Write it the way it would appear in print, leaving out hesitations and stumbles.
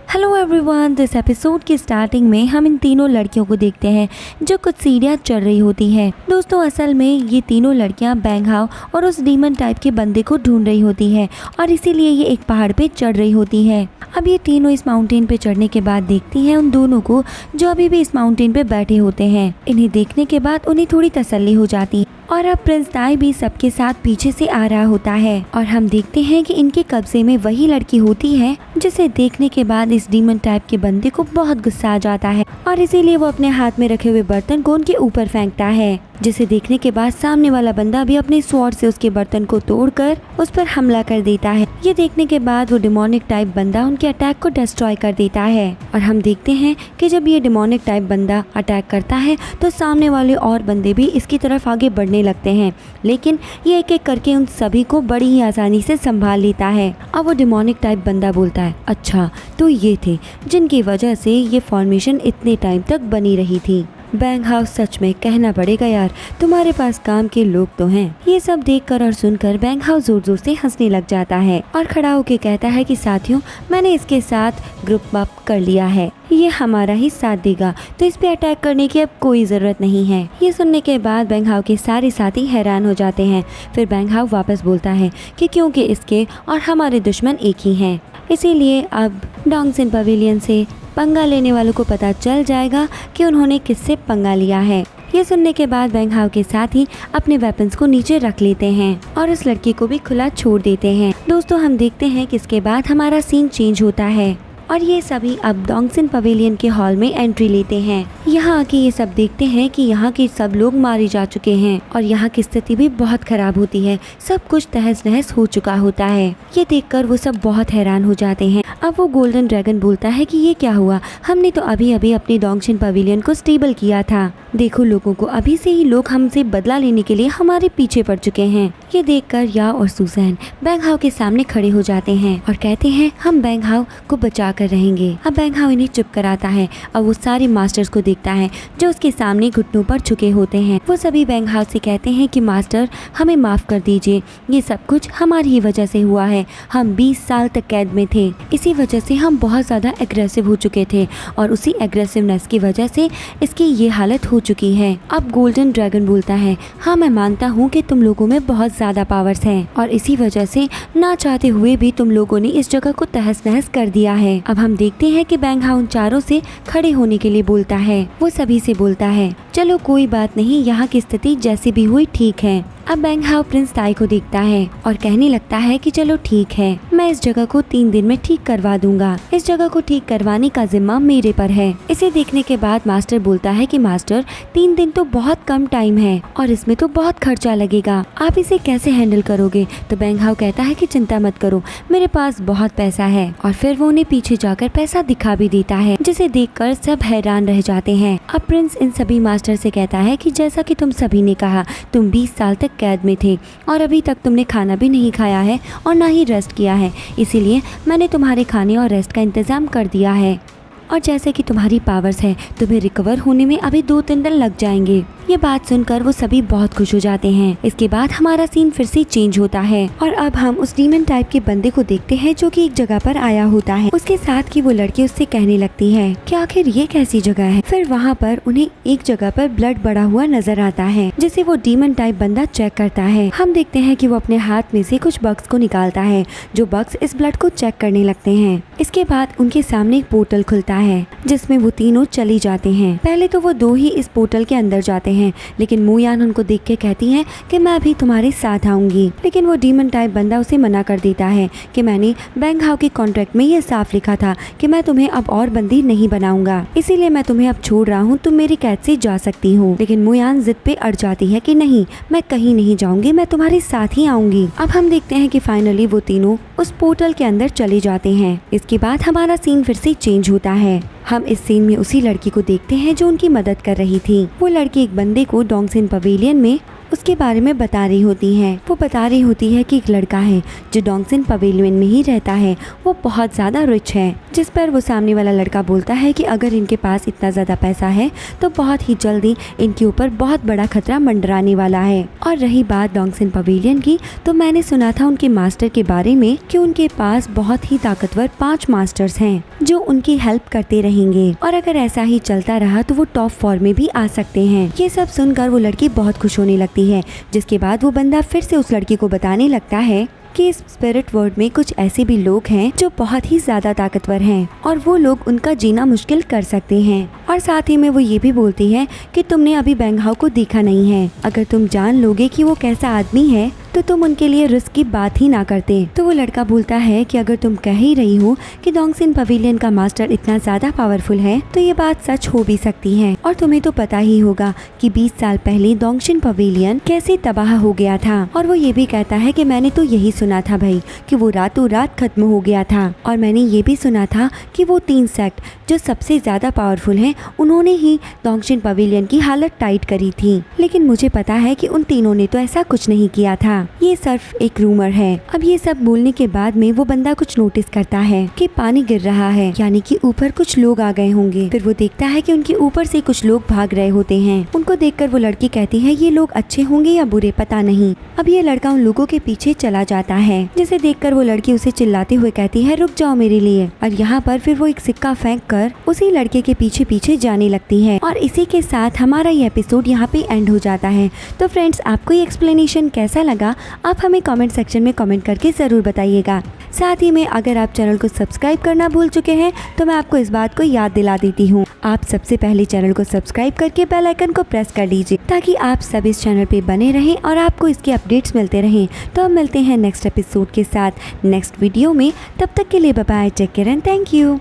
Hello everyone, this episode की starting में हम इन तीनों लड़कियों को देखते हैं जो कुछ सीढ़ियाँ चढ़ रही होती हैं। दोस्तों, असल में ये तीनों लड़कियाँ बैंग हाओ और उस डीमन टाइप के बंदे को ढूंढ रही होती हैं और इसीलिए ये एक पहाड़ पे चढ़ रही होती हैं। अब ये तीनों इस माउंटेन पे चढ़ने के बाद देखती हैं उन दोनों को जो अभी भी इस माउंटेन पे बैठे होते हैं। इन्हें देखने के बाद उन्हें थोड़ी तसल्ली हो जाती है और अब प्रिंस ताई भी सबके साथ पीछे से आ रहा होता है और हम देखते हैं कि इनके कब्जे में वही लड़की होती है जिसे देखने के बाद इस डीमन टाइप के बंदे को बहुत गुस्सा आ जाता है और इसीलिए वो अपने हाथ में रखे हुए बर्तन को उनके ऊपर फेंकता है, जिसे देखने के बाद सामने वाला बंदा भी अपने स्वॉर्ड से उसके बर्तन को तोड़कर उस पर हमला कर देता है। ये देखने के बाद वो डिमोनिक टाइप बंदा उनके अटैक को डिस्ट्रॉय कर देता है और हम देखते हैं कि जब ये डिमोनिक टाइप बंदा अटैक करता है तो सामने वाले और बंदे भी इसकी तरफ आगे बढ़ने लगते हैं, लेकिन ये एक एक करके उन सभी को बड़ी ही आसानी से संभाल लेता है। अब वो डिमोनिक टाइप बंदा बोलता है, अच्छा तो ये थे जिनकी वजह से ये फॉर्मेशन इतने टाइम तक बनी रही थी। बैंग हाओ, सच में कहना पड़ेगा यार, तुम्हारे पास काम के लोग तो हैं। ये सब देखकर और सुनकर बैंग हाओ जोर जोर से हंसने लग जाता है और खड़ा होकर कहता है कि साथियों, मैंने इसके साथ ग्रुप अप कर लिया है, ये हमारा ही साथ देगा, तो इस पे अटैक करने की अब कोई जरूरत नहीं है। ये सुनने के बाद बैंग हाओ के सारे साथी हैरान हो जाते हैं। फिर बैंग हाओ वापस बोलता है कि क्योंकि इसके और हमारे दुश्मन एक ही हैं, इसीलिए अब डोंगसिन पवेलियन से पंगा लेने वालों को पता चल जाएगा कि उन्होंने किससे पंगा लिया है। ये सुनने के बाद बैंग हाओ के साथ ही अपने वेपन्स को नीचे रख लेते हैं और उस लड़की को भी खुला छोड़ देते हैं। दोस्तों, हम देखते हैं कि इसके बाद हमारा सीन चेंज होता है और ये सभी अब डोंगसिन पवेलियन के हॉल में एंट्री लेते हैं। यहाँ आके ये सब देखते हैं कि यहाँ के सब लोग मारे जा चुके हैं और यहाँ की स्थिति भी बहुत खराब होती है, सब कुछ तहस नहस हो चुका होता है। ये देखकर वो सब बहुत हैरान हो जाते हैं। अब वो गोल्डन ड्रैगन बोलता है कि ये क्या हुआ, हमने तो अभी अभी अपनी डोंगसिन पवेलियन को स्टेबल किया था, देखो लोगों को, अभी से ही लोग हमसे बदला लेने के लिए हमारे पीछे पड़ चुके हैं। ये देखकर या और सुसैन बैंग हाओ के सामने खड़े हो जाते हैं और कहते हैं हम बैंग हाओ को बचा कर रहेंगे। अब बैंग हाओ इन्हें चुप कराता है और वो सारे मास्टर्स को देखता है जो उसके सामने घुटनों पर झुके होते हैं। वो सभी बैंग हाओ से कहते हैं कि मास्टर, हमें माफ कर दीजिए, ये सब कुछ हमारी ही वजह से हुआ है, हम 20 साल तक कैद में थे, इसी वजह से हम बहुत ज्यादा एग्रेसिव हो चुके थे और उसी एग्रेसिवनेस की वजह से इसकी ये हालत हो चुकी है। अब गोल्डन ड्रैगन बोलता है, हाँ मैं मानता हूँ कि तुम लोगों में बहुत ज्यादा पावर्स हैं और इसी वजह से ना चाहते हुए भी तुम लोगों ने इस जगह को तहस नहस कर दिया है। अब हम देखते हैं कि बैंग हाओ उन चारों से खड़े होने के लिए बोलता है। वो सभी से बोलता है, चलो कोई बात नहीं, यहाँ की स्थिति जैसी भी हुई ठीक है। अब बैंग हाओ प्रिंस ताई को देखता है और कहने लगता है कि चलो ठीक है, मैं इस जगह को 3 दिन में ठीक करवा दूंगा, इस जगह को ठीक करवाने का जिम्मा मेरे पर है। इसे देखने के बाद मास्टर बोलता है कि मास्टर, 3 दिन तो बहुत कम टाइम है और इसमें तो बहुत खर्चा लगेगा, आप इसे कैसे हैंडल करोगे? तो बैंग हाओ कहता है कि चिंता मत करो, मेरे पास बहुत पैसा है। और फिर वो उन्हें पीछे जाकर पैसा दिखा भी देता है, जिसे देखकर सब हैरान रह जाते हैं। अब प्रिंस इन सभी मास्टर से कहता है कि जैसा कि तुम सभी ने कहा, तुम 20 साल तक कैद में थे और अभी तक तुमने खाना भी नहीं खाया है और ना ही रेस्ट किया है, इसीलिए मैंने तुम्हारे खाने और रेस्ट का इंतजाम कर दिया है और जैसे कि तुम्हारी पावर्स है, तुम्हें रिकवर होने में अभी 2-3 दिन लग जाएंगे। ये बात सुनकर वो सभी बहुत खुश हो जाते हैं। इसके बाद हमारा सीन फिर से चेंज होता है और अब हम उस डीमन टाइप के बंदे को देखते हैं जो कि एक जगह पर आया होता है। उसके साथ की वो लड़की उससे कहने लगती है कि आखिर ये कैसी जगह है। फिर वहाँ पर उन्हें एक जगह पर ब्लड बढ़ा हुआ नजर आता है, जिसे वो डीमन टाइप बंदा चेक करता है। हम देखते हैं कि वो अपने हाथ में से कुछ बक्स को निकालता है, जो बक्स इस ब्लड को चेक करने लगते हैं। इसके बाद उनके सामने एक पोर्टल खुलता है जिसमें वो तीनों चली जाते हैं। पहले तो वो 2 ही इस पोर्टल के अंदर जाते हैं, लेकिन मुयान उनको देख के कहती है कि मैं भी तुम्हारे साथ आऊंगी, लेकिन वो डीमन टाइप बंदा उसे मना कर देता है कि मैंने बैंग हाओ के कॉन्ट्रैक्ट में ये साफ लिखा था कि मैं तुम्हें अब और बंदी नहीं बनाऊंगा, इसीलिए मैं तुम्हें अब छोड़ रहा हूँ, तुम मेरी कैद से जा सकती हो। लेकिन मुयान जिद पे अड़ जाती है कि नहीं, मैं कहीं नहीं जाऊंगी, मैं तुम्हारे साथ ही आऊंगी। अब हम देखते हैं कि फाइनली वो तीनों उस पोर्टल के अंदर चले जाते हैं। इसके बाद हमारा सीन फिर से चेंज होता है। हम इस सीन में उसी लड़की को देखते हैं जो उनकी मदद कर रही थी। वो लड़की एक बंदे को डोंगसिन पवेलियन में उसके बारे में बता रही होती है। वो बता रही होती है कि एक लड़का है जो डोंगसिन पवेलियन में ही रहता है, वो बहुत ज़्यादा रिच है। जिस पर वो सामने वाला लड़का बोलता है कि अगर इनके पास इतना ज़्यादा पैसा है तो बहुत ही जल्दी इनके ऊपर बहुत बड़ा खतरा मंडराने वाला है। और रही बात डोंगसिन पवेलियन की, तो मैंने सुना था उनके मास्टर के बारे में कि उनके पास बहुत ही ताकतवर 5 मास्टर्स हैं जो उनकी हेल्प करते रहेंगे, और अगर ऐसा ही चलता रहा तो वो टॉप 4 में भी आ सकते हैं। ये सब सुनकर वो लड़की बहुत खुश होने लगती है, जिसके बाद वो बंदा फिर से उस लड़की को बताने लगता है कि इस स्पिरिट वर्ल्ड में कुछ ऐसे भी लोग हैं जो बहुत ही ज्यादा ताकतवर हैं और वो लोग उनका जीना मुश्किल कर सकते हैं। और साथ ही में वो ये भी बोलती है कि तुमने अभी बैंग हाओ को देखा नहीं है, अगर तुम जान लोगे कि वो कैसा आदमी है तो तुम उनके लिए रिस्क की बात ही ना करते। तो वो लड़का बोलता है कि अगर तुम कह ही रही हो कि डोंगसिन पवेलियन का मास्टर इतना ज्यादा पावरफुल है तो ये बात सच हो भी सकती है, और तुम्हें तो पता ही होगा कि 20 साल पहले डोंगसिन पवेलियन कैसे तबाह हो गया था। और वो ये भी कहता है कि मैंने तो यही सुना था भाई कि वो रातों रात खत्म हो गया था, और मैंने ये भी सुना था कि वो 3 सेक्ट जो सबसे ज्यादा पावरफुल हैं उन्होंने ही डोंगसिन पवेलियन की हालत टाइट करी थी, लेकिन मुझे पता है कि उन तीनों ने तो ऐसा कुछ नहीं किया था, ये सिर्फ एक रूमर है। अब ये सब बोलने के बाद में वो बंदा कुछ नोटिस करता है कि पानी गिर रहा है, यानी कि ऊपर कुछ लोग आ गए होंगे। फिर वो देखता है कि उनके ऊपर से कुछ लोग भाग रहे होते हैं। उनको देखकर वो लड़की कहती है ये लोग अच्छे होंगे या बुरे पता नहीं। अब ये लड़का उन लोगों के पीछे चला जाता है, जिसे देखकर वो लड़की उसे चिल्लाते हुए कहती है रुक जाओ मेरे लिए। और यहाँ पर फिर वो एक सिक्का फेंक कर उसी लड़के के पीछे पीछे जाने लगती है। और इसी के साथ हमारा ये एपिसोड यहाँ पे एंड हो जाता है। तो फ्रेंड्स, आपको ये एक्सप्लेनेशन कैसा लगा आप हमें कमेंट सेक्शन में कमेंट करके ज़रूर बताइएगा। साथ ही में अगर आप चैनल को सब्सक्राइब करना भूल चुके हैं तो मैं आपको इस बात को याद दिला देती हूँ, आप सबसे पहले चैनल को सब्सक्राइब करके बेल आइकन को प्रेस कर लीजिए ताकि आप सब इस चैनल पे बने रहें और आपको इसके अपडेट्स मिलते रहें। तो अब मिलते हैं नेक्स्ट एपिसोड के साथ नेक्स्ट वीडियो में, तब तक के लिए bye bye, take care and thank you.